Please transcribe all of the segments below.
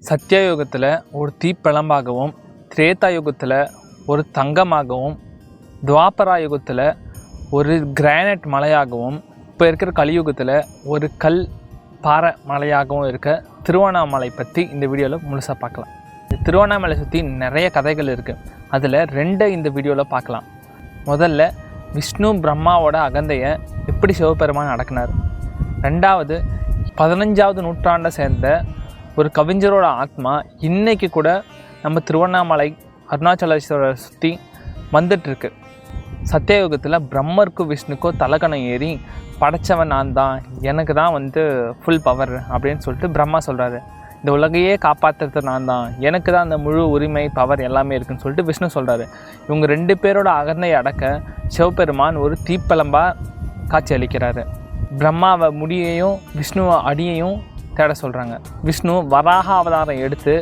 சத்தியயுகத்தில் ஒரு தீப்பிழம்பாகவும், திரேதா யுகத்தில் ஒரு தங்கமாகவும், துவாபரா யுகத்தில் ஒரு கிரானைட் மலையாகவும், இப்போ இருக்கிற கலியுகத்தில் ஒரு கல் பாறை மலையாகவும் இருக்க திருவண்ணாமலை பற்றி இந்த வீடியோவில் முழுசாக பார்க்கலாம். திருவண்ணாமலை சுற்றி நிறைய கதைகள் இருக்குது. அதில் 2 இந்த வீடியோவில் பார்க்கலாம். முதல்ல விஷ்ணு பிரம்மாவோட அகந்தையை எப்படி சிவபெருமான் அடக்கினார். 2வது 15வது நூற்றாண்டை சேர்ந்த ஒரு கவிஞரோட ஆத்மா இன்றைக்கி கூட நம்ம திருவண்ணாமலை அருணாச்சலேஸ்வரரை சுற்றி வந்துட்டுருக்கு. சத்தியயுகத்தில் பிரம்மருக்கும் விஷ்ணுக்கும் தலகணம் ஏறி படைச்சவன் நான் தான், எனக்கு தான் ஃபுல் பவர் அப்படின்னு சொல்லிட்டு பிரம்மா சொல்கிறாரு. இந்த உலகையே காப்பாற்றுறது நான் தான், எனக்கு தான் அந்த முழு உரிமை பவர் எல்லாமே இருக்குதுன்னு சொல்லிட்டு விஷ்ணு சொல்கிறாரு. இவங்க 2 பேரோட அகந்தையை அடக்க சிவபெருமான் ஒரு தீப்பழம்பாக காட்சி அளிக்கிறாரு. பிரம்மாவை முடியையும் விஷ்ணுவை அடியையும் தேட சொல்கிறாங்க. விஷ்ணு வராக அவதாரம் எடுத்து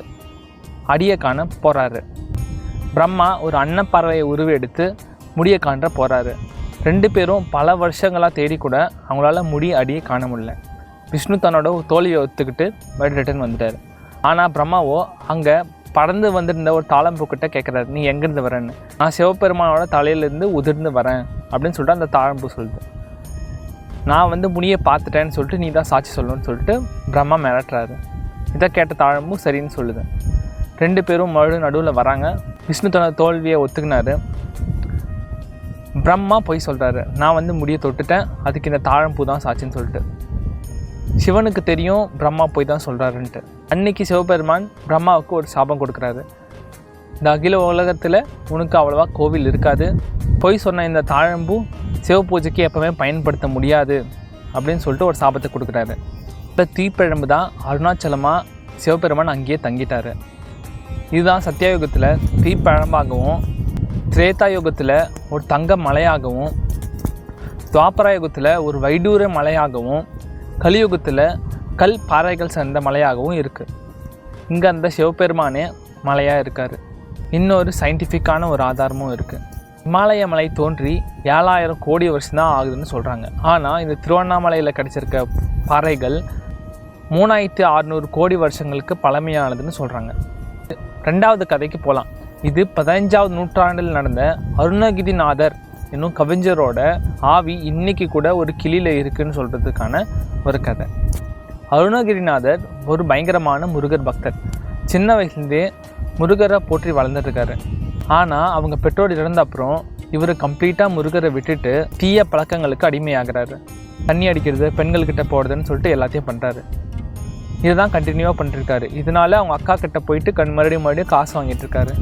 அடியை காண போகிறாரு. பிரம்மா ஒரு அன்னப்பறவையை உருவெடுத்து முடியை காண்ற போகிறாரு. 2 பேரும் பல வருஷங்களாக தேடி கூட அவங்களால அடியை காண முடியல. விஷ்ணு தன்னோட தோல்வியை ஒத்துக்கிட்டு ரிட்டர்ன் வந்துட்டார். ஆனால் பிரம்மாவோ அங்கே பறந்து வந்திருந்த ஒரு தாழம்பூக்கிட்ட கேட்குறாரு, நீ எங்கேருந்து வரேன்னு. நான் சிவபெருமானோட தலையிலேருந்து உதிர்ந்து வரேன் அப்படின்னு சொல்லிட்டு அந்த தாழம்பூ சொல்லுது. நான் முடியை பார்த்துட்டேன்னு சொல்லிட்டு நீ தான் சாட்சி சொல்லணும்னு சொல்லிட்டு பிரம்மா மிரட்டுறாரு. இதை கேட்ட தாழம்பூ சரின்னு சொல்லுது. 2 பேரும் நடுவில் வராங்க. விஷ்ணு தன்னோட தோல்வியை ஒத்துக்கினாரு. பிரம்மா போய் சொல்கிறாரு, நான் முடியை தொட்டுட்டேன், அதுக்கு இந்த தாழம்பூ தான் சாட்சின்னு சொல்லிட்டு. சிவனுக்கு தெரியும் பிரம்மா போய் தான் சொல்கிறாருன்ட்டு. அன்னைக்கு சிவபெருமான் பிரம்மாவுக்கு ஒரு சாபம் கொடுக்குறாரு. இந்த அகில உலகத்தில் உனக்கு அவ்வளோவா கோவில் இருக்காது, போய் சொன்ன இந்த தாழம்பூ சிவ பூஜைக்கு எப்போவுமே பயன்படுத்த முடியாது அப்படின்னு சொல்லிட்டு ஒரு சாபத்தை கொடுக்குறாரு. இந்த தீப்பிழம்பு தான் அருணாச்சலமாக சிவபெருமான் அங்கேயே தங்கிட்டார். இதுதான் சத்தியயுகத்தில் தீப்பழம்பாகவும், திரேதா யுகத்தில் ஒரு தங்க மலையாகவும், துவாபரா யுகத்தில் ஒரு வைடூர மலையாகவும், கலியுகத்தில் கல் பாறைகள் சேர்ந்த மலையாகவும் இருக்குது. இங்கே அந்த சிவபெருமானே மலையாக இருக்கார். இன்னொரு சயின்டிஃபிக்கான ஒரு ஆதாரமும் இருக்குது. இமாலய மலை தோன்றி 7000 கோடி வருஷம் தான் ஆகுதுன்னு சொல்கிறாங்க. ஆனால் இந்த திருவண்ணாமலையில் கிடச்சிருக்க பாறைகள் 3600 கோடி வருஷங்களுக்கு பழமையானதுன்னு சொல்கிறாங்க. 2வது கதைக்கு போகலாம். இது 15வது நூற்றாண்டில் நடந்த அருணகிரிநாதர் இன்னும் கவிஞரோட ஆவி இன்றைக்கி கூட ஒரு கிளியில் இருக்குதுன்னு சொல்கிறதுக்கான ஒரு கதை. அருணகிரிநாதர் ஒரு பயங்கரமான முருகர் பக்தர். சின்ன வயசுலேருந்தே முருகரை போற்றி வளர்ந்துட்டுருக்காரு. ஆனால் அவங்க பெற்றோர் இறந்த அப்புறம் இவர் கம்ப்ளீட்டாக முருகரை விட்டுட்டு தீய பழக்கங்களுக்கு அடிமையாகிறாரு. தண்ணி அடிக்கிறது, பெண்கள்கிட்ட போடுறதுன்னு சொல்லிட்டு எல்லாத்தையும் பண்ணுறாரு. இதுதான் கண்டினியூவாக பண்ணிட்டுருக்காரு. இதனால அவங்க அக்கா கிட்ட போயிட்டு மறுபடியும் காசு வாங்கிட்டுருக்காரு.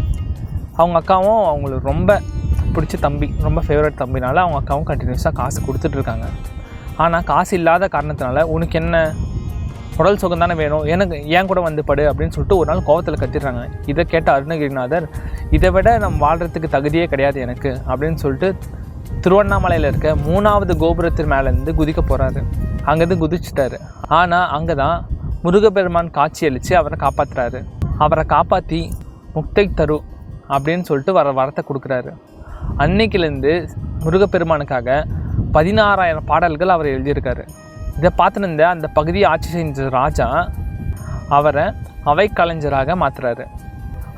அவங்க அக்காவும் அவங்களுக்கு ரொம்ப பிடிச்ச தம்பி, ரொம்ப ஃபேவரட் தம்பினால அவங்க அக்காவும் கண்டினியூஸாக காசு கொடுத்துட்ருக்காங்க. ஆனால் காசு இல்லாத காரணத்தினால உனக்கு என்ன உடல் சுகம் தானே வேணும், எனக்கு ஏன் கூட படு அப்படின்னு சொல்லிட்டு ஒரு நாள் கோவத்தில் கத்திடுறாங்க. இதை கேட்ட அருணகிரிநாதர், இதை விட நம்ம வாழ்கிறதுக்கு தகுதியே கிடையாது எனக்கு அப்படின்னு சொல்லிட்டு திருவண்ணாமலையில் இருக்க 3வது கோபுரத்தின் மேலேருந்து குதிக்க போகிறாரு. அங்கேருந்து குதிச்சிட்டாரு. ஆனால் அங்கே தான் முருகப்பெருமான் காட்சி அளித்து அவரை காப்பாற்றுறாரு. அவரை காப்பாற்றி முக்தை தரு அப்படின்னு சொல்லிட்டு வரத்தை கொடுக்குறாரு. அன்னைக்கிலேருந்து முருகப்பெருமானுக்காக 16,000 பாடல்கள் அவர் எழுதியிருக்காரு. இதை பார்த்துருந்த அந்த பகுதியை ஆட்சி செஞ்ச ராஜா அவரை அவைக்கலைஞராக மாற்றுறாரு.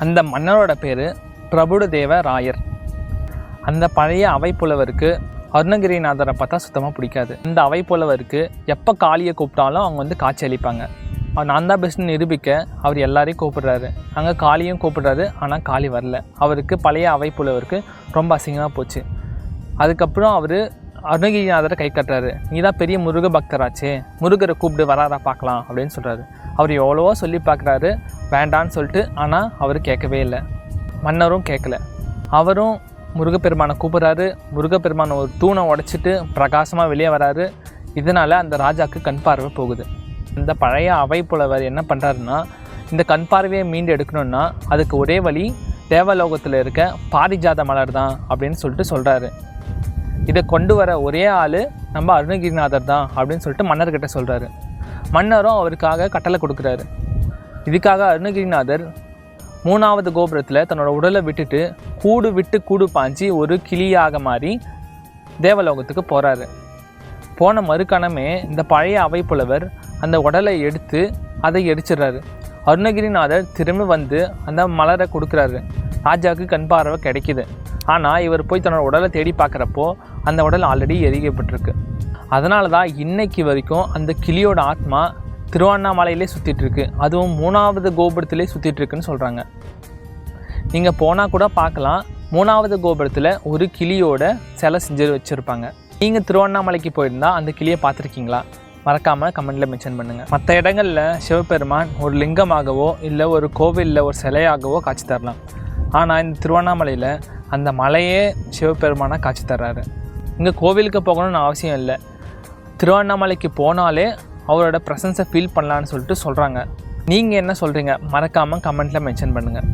அந்த மன்னரோட பேர் பிரபுடதேவ ராயர். அந்த பழைய அவைப்புலவருக்கு அருணகிரிநாதரை பார்த்தா சுத்தமாக பிடிக்காது. அந்த அவைப்புலவருக்கு எப்போ காளியை கூப்பிட்டாலும் அவங்க காட்சி அளிப்பாங்க. நான் தான் பெஸ்ட்னு நிரூபிக்க அவர் எல்லாரையும் கூப்பிடுறாரு. அங்கே காளியும் கூப்பிடுறாரு. ஆனால் காளி வரல. அவருக்கு பழைய அவைப்புலவருக்கு ரொம்ப அசிங்கமாக போச்சு. அதுக்கப்புறம் அவர் அருணகிரிநாதரை கை கட்டுறாரு. நீ தான் பெரிய முருக பக்தராச்சே, முருகரை கூப்பிட்டு வராரா பார்க்கலாம் அப்படின்னு சொல்கிறாரு. அவர் எவ்வளவோ சொல்லி பார்க்குறாரு, வேண்டான்னு சொல்லிட்டு. ஆனால் அவர் கேட்கவே இல்லை. மன்னரும் கேட்கல. அவரும் முருகப்பெருமானை கூப்பிட்றாரு. முருகப்பெருமானை ஒரு தூணை உடைச்சிட்டு பிரகாசமாக வெளியே வராரு. இதனால் அந்த ராஜாவுக்கு கண் பார்வை போகுது. இந்த பழைய அவைப்புலவர் என்ன பண்ணுறாருன்னா, இந்த கண் பார்வையை மீண்டு எடுக்கணுன்னா அதுக்கு ஒரே வழி தேவலோகத்தில் இருக்க பாரிஜாத மலர் தான் அப்படின்னு சொல்லிட்டு சொல்கிறாரு. இதை கொண்டு வர ஒரே ஆள் நம்ம அருணகிரிநாதர் தான் அப்படின்னு சொல்லிட்டு மன்னர்கிட்ட சொல்கிறாரு. மன்னரும் அவருக்காக கட்டளை கொடுக்குறாரு. இதுக்காக அருணகிரிநாதர் 3வது கோபுரத்தில் தன்னோட உடலை விட்டுட்டு கூடு விட்டு கூடு பாஞ்சி ஒரு கிளியாக மாறி தேவலோகத்துக்கு போகிறாரு. போன மறுக்கணமே இந்த பழைய அவைப்புலவர் அந்த உடலை எடுத்து அதை எரிச்சிடுறாரு. அருணகிரிநாதர் திரும்பி வந்து அந்த மலரை கொடுக்குறாரு. ராஜாவுக்கு கண் பார்வை கிடைக்கிது. ஆனால் இவர் போய் தன்னோட உடலை தேடி பார்க்குறப்போ அந்த உடல் ஆல்ரெடி எரிக்கப்பட்டிருக்கு. அதனால தான் இன்னைக்கு வரைக்கும் அந்த கிளியோட ஆத்மா திருவண்ணாமலையிலே சுற்றிட்டுருக்கு. அதுவும் 3வது கோபுரத்திலே சுற்றிட்டுருக்குன்னு சொல்கிறாங்க. நீங்கள் போனால் கூட பார்க்கலாம், 3வது கோபுரத்தில் ஒரு கிளியோட சிலை செஞ்சு வச்சுருப்பாங்க. நீங்கள் திருவண்ணாமலைக்கு போயிருந்தால் அந்த கிளியை பார்த்துருக்கீங்களா? மறக்காமல் கமெண்ட்டில் மென்ஷன் பண்ணுங்கள். மற்ற இடங்களில் சிவபெருமான் ஒரு லிங்கமாகவோ இல்லை ஒரு கோவிலில் ஒரு சிலையாகவோ காட்சி தரலாம். ஆனால் இந்த திருவண்ணாமலையில் அந்த மலையே சிவபெருமானாக காட்சி தர்றாரு. இங்கே கோவிலுக்கு போகணும்னு அவசியம் இல்லை, திருவண்ணாமலைக்கு போனாலே அவரோட ப்ரெசன்ஸை ஃபீல் பண்ணலான்னு சொல்லிட்டு சொல்கிறாங்க. நீங்கள் என்ன சொல்கிறீங்க? மறக்காமல் கமெண்ட்டில் மென்ஷன் பண்ணுங்கள்.